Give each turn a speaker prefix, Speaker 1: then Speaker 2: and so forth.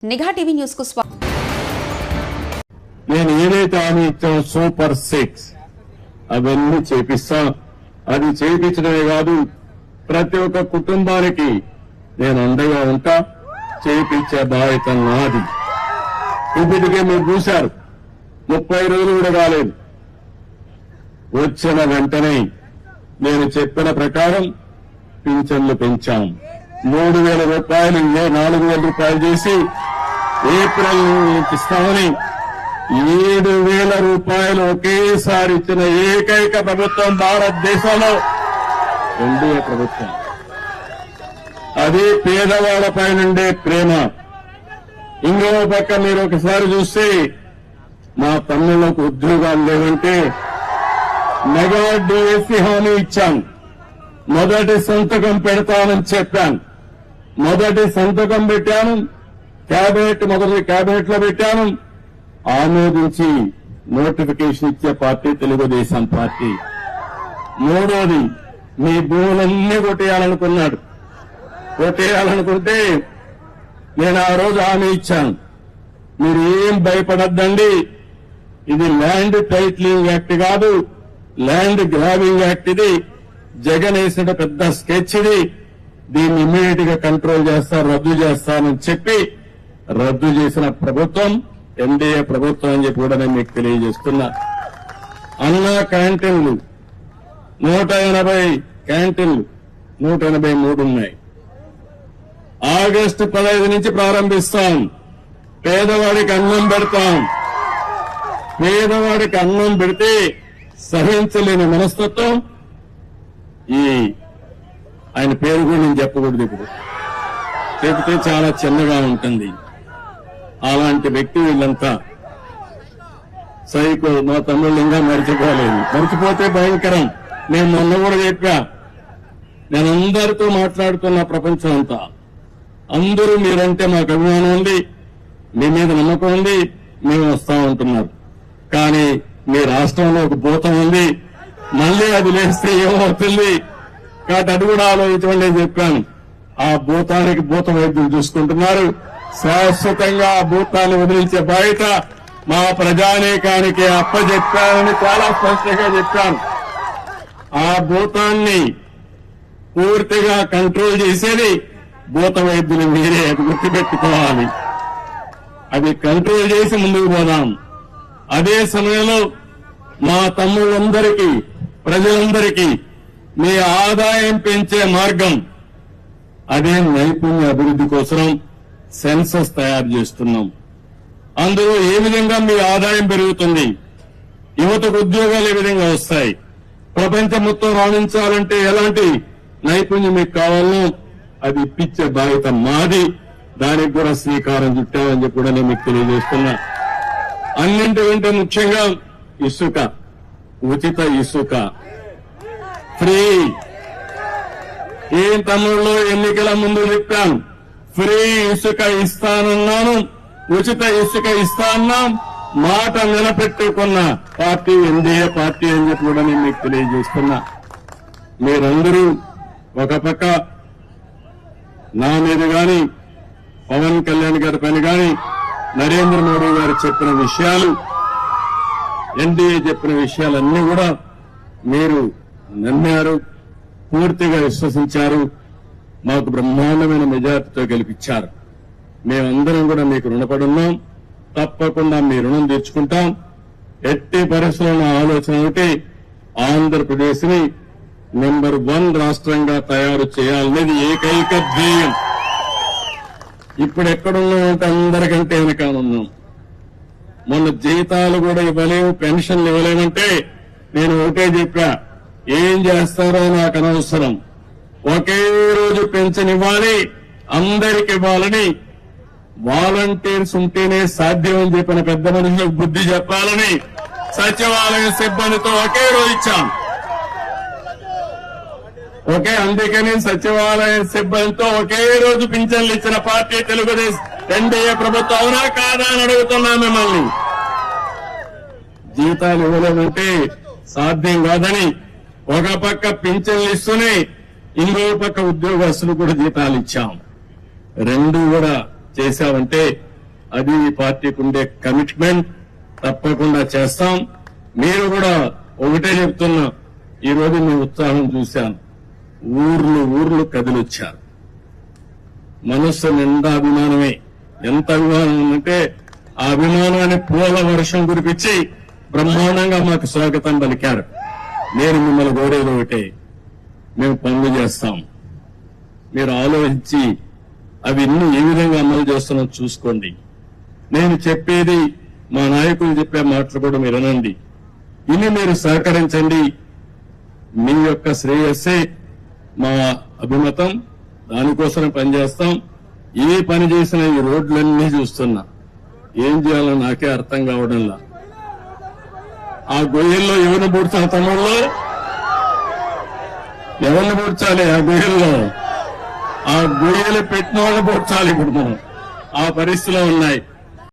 Speaker 1: నిఘా TV news కు
Speaker 2: నేను ఏదైతే హామీ ఇచ్చాను సూపర్ 6 అవన్నీ చేపిస్తా. అది చేయించడమే కాదు, ప్రతి ఒక్క కుటుంబానికి నేను అండగా ఉంటా. చేయించే బాధ్యత నాది. ఇప్పటికే మీరు చూశారు, 30 రోజులు కూడా కాలేదు. వచ్చిన వెంటనే నేను చెప్పిన ప్రకారం పింఛన్లు పెంచాం. 3,000 రూపాయలు 4,000 రూపాయలు చేసి ఏప్రిల్ నుంచి ఇస్తామని 7,000 రూపాయలు ఒకేసారి ఇచ్చిన ఏకైక ప్రభుత్వం భారతదేశంలో ఎన్డీఏ ప్రభుత్వం. అది పేదవాళ్లపై నుండే ప్రేమ. ఇంకో పక్క మీరు ఒకసారి చూస్తే మా తమ్ముళ్లకు ఉద్యోగాలు లేవంటే మెగా డిఎస్సీ హామీ ఇచ్చాం. మొదటి సంతకం పెడతానని చెప్పాను. మొదటి సంతకం పెట్టాను. మొదటి క్యాబినెట్ లో పెట్టాను. ఆమోదించి నోటిఫికేషన్ ఇచ్చే పార్టీ తెలుగుదేశం పార్టీ. మూడోది, మీ భూములన్నీ కొట్టేయాలనుకున్నాడు. కొట్టేయాలనుకుంటే నేను ఆ రోజు హామీ ఇచ్చాను, మీరు ఏం భయపడద్దండి, ఇది ల్యాండ్ టైటిలింగ్ యాక్ట్ కాదు, ల్యాండ్ గ్రాబింగ్ యాక్ట్. ఇది జగన్ వేసిన పెద్ద స్కెచ్. ఇది దీన్ని ఇమ్మీడియట్ గా కంట్రోల్ చేస్తారు, రద్దు చేస్తానని చెప్పి రద్దు చేసిన ప్రభుత్వం ఎన్డీఏ ప్రభుత్వం అని చెప్పి కూడా నేను మీకు తెలియజేస్తున్నా. అన్నా క్యాంటీన్లు 180 క్యాంటీన్లు 183 ఉన్నాయి. ఆగస్టు 15 నుంచి ప్రారంభిస్తాం. పేదవాడికి అన్నం పెడతాం. పేదవాడికి అన్నం పెడితే సహించలేని మనస్తత్వం ఆయన పేరు కూడా నేను చెప్పకూడదు, ఇప్పుడు చెబితే చాలా చిన్నగా ఉంటుంది. అలాంటి వ్యక్తి వీళ్ళంతా సైకో. మా తమ్ముళ్ళు ఇంకా మర్చిపోలేదు. మర్చిపోతే భయంకరం. నేను మొన్న కూడా చెప్పా, నేను అందరితో మాట్లాడుతున్న ప్రపంచం అంతా, అందరూ మీరంటే మాకు అభిమానం ఉంది, మీ మీద నమ్మకం ఉంది, మేము వస్తా ఉంటున్నారు. కానీ మీ రాష్ట్రంలో ఒక భూతం ఉంది, మళ్లీ అది లేస్తే ఏమవుతుంది కాబట్టి అది కూడా ఆలోచించమని నేను చెప్పాను. ఆ భూతానికి భూత వైద్యులు చూసుకుంటున్నారు. శాశ్వతంగా ఆ భూతాన్ని వదిలించే బాధ్యత మా ప్రజానీకానికి అప్పచెప్పానని చాలా స్పష్టంగా చెప్పాను. ఆ భూతాన్ని పూర్తిగా కంట్రోల్ చేసేది భూత వైద్యులు మీరే, అది గుర్తుపెట్టుకోవాలి. అది కంట్రోల్ చేసి ముందుకు పోదాం. అదే సమయంలో మా తమ్ముళ్ళందరికీ, ప్రజలందరికీ మీ ఆదాయం పెంచే మార్గం, అదే నైపుణ్య అభివృద్ధి కోసం సెన్సస్ తయారు చేస్తున్నాం. అందులో ఏ విధంగా మీ ఆదాయం పెరుగుతుంది, యువతకు ఉద్యోగాలు ఏ విధంగా వస్తాయి, ప్రపంచం మొత్తం రాణించాలంటే ఎలాంటి నైపుణ్యం మీకు కావాలో అది ఇప్పించే బాధ్యత మాది. దానికి కూడా శ్రీకారం చుట్టామని చెప్పి కూడా నేను మీకు తెలియజేస్తున్నా. అన్నింటికంటే ముఖ్యంగా ఇసుక, ఉచిత ఇసుక ఫ్రీ. ఏం తమ్ముళ్ళు, ఎన్నికల ముందు చెప్పాను, ఫ్రీ ఇసుక ఇస్తానన్నాను, ఉచిత ఇసుక ఇస్తాన్నాం. మాట నిలబెట్టుకున్న పార్టీ ఎన్డీఏ పార్టీ అని చెప్పి కూడా నేను మీకు తెలియజేస్తున్నా. మీరందరూ ఒక పక్క నా మీద గాని, పవన్ కళ్యాణ్ గారి పైన గాని, నరేంద్ర మోడీ గారు చెప్పిన విషయాలు, ఎన్డీఏ చెప్పిన విషయాలన్నీ కూడా మీరు నమ్మారు, పూర్తిగా విశ్వసించారు, మాకు బ్రహ్మాండమైన మెజార్టీతో గెలిపించారు. మేమందరం కూడా మీకు రుణపడి ఉన్నాం. తప్పకుండా మీ రుణం తీర్చుకుంటాం. ఎట్టి పరిస్థితుల్లో ఆలోచన ఒకటి, ఆంధ్రప్రదేశ్ ని నెంబర్ 1 రాష్ట్రంగా తయారు చేయాలనేది ఏకైక ధ్యేయం. ఇప్పుడు ఎక్కడున్నామంటే అందరికంటే వెనకాలన్నాం. మొన్న జీతాలు కూడా ఇవ్వలేము, పెన్షన్లు ఇవ్వలేమంటే నేను ఒకటే చెప్పా, ఏం చేస్తారో నాకు అనవసరం, ఒకే రోజు పెన్షన్ ఇవ్వాలి, అందరికి ఇవ్వాలని, వాలంటీర్స్ ఉంటేనే సాధ్యం అని చెప్పిన పెద్ద మనుషులకు బుద్ధి చెప్పాలని సచివాలయ సిబ్బందితో ఒకే రోజు ఇచ్చాం. అందుకని సచివాలయ సిబ్బందితో ఒకే రోజు పింఛన్లు ఇచ్చిన పార్టీ తెలుగుదేశం ఎన్డీఏ ప్రభుత్వం. అవునా కాదా అని అడుగుతున్నా మిమ్మల్ని. జీతాలు ఇవ్వలేమంటే సాధ్యం కాదని ఒక పక్క పింఛన్లు ఇస్తూనే ఇంకో పక్క ఉద్యోగస్తులు కూడా జీతాలు ఇచ్చాం. రెండు కూడా చేశామంటే అది ఈ పార్టీకి ఉండే కమిట్మెంట్. తప్పకుండా చేస్తాం. మీరు కూడా ఒకటే చెప్తున్నా, ఈ రోజు మీ ఉత్సాహం చూశాను. ఊర్లు కదిలొచ్చారు. మనస్సు నిండా అభిమానమే. ఎంత అభిమానం ఉందంటే ఆ అభిమానాన్ని పూల వర్షం కురిపించి బ్రహ్మాండంగా మాకు స్వాగతం పలికారు. నేను మిమ్మల్ని కోరేది ఒకటే, మేము పనులు చేస్తాం. మీరు ఆలోచించి అవి ఇన్ని ఏ విధంగా అమలు చేస్తున్నాం చూసుకోండి. నేను చెప్పేది, మా నాయకులు చెప్పే మాటలు కూడా మీరు వినండి. ఇన్ని మీరు సహకరించండి. మీ యొక్క శ్రేయస్సే మా అభిమతం. దానికోసమే పనిచేస్తాం. ఏ పని చేసినా ఈ రోడ్లన్నీ చూస్తున్నా, ఏం చేయాలో నాకే అర్థం కావడంలా. ఆ గొయ్యల్లో ఎవరిని పూడ్చాలి? తమ్ముళ్ళు ఎవరిని పూడ్చాలి? ఆ గొయ్యల్లో ఆ గొయ్యలు పెట్టిన వాళ్ళని పూడ్చాలి. ఇప్పుడు మనం ఆ పరిస్థితిలో ఉన్నాయి.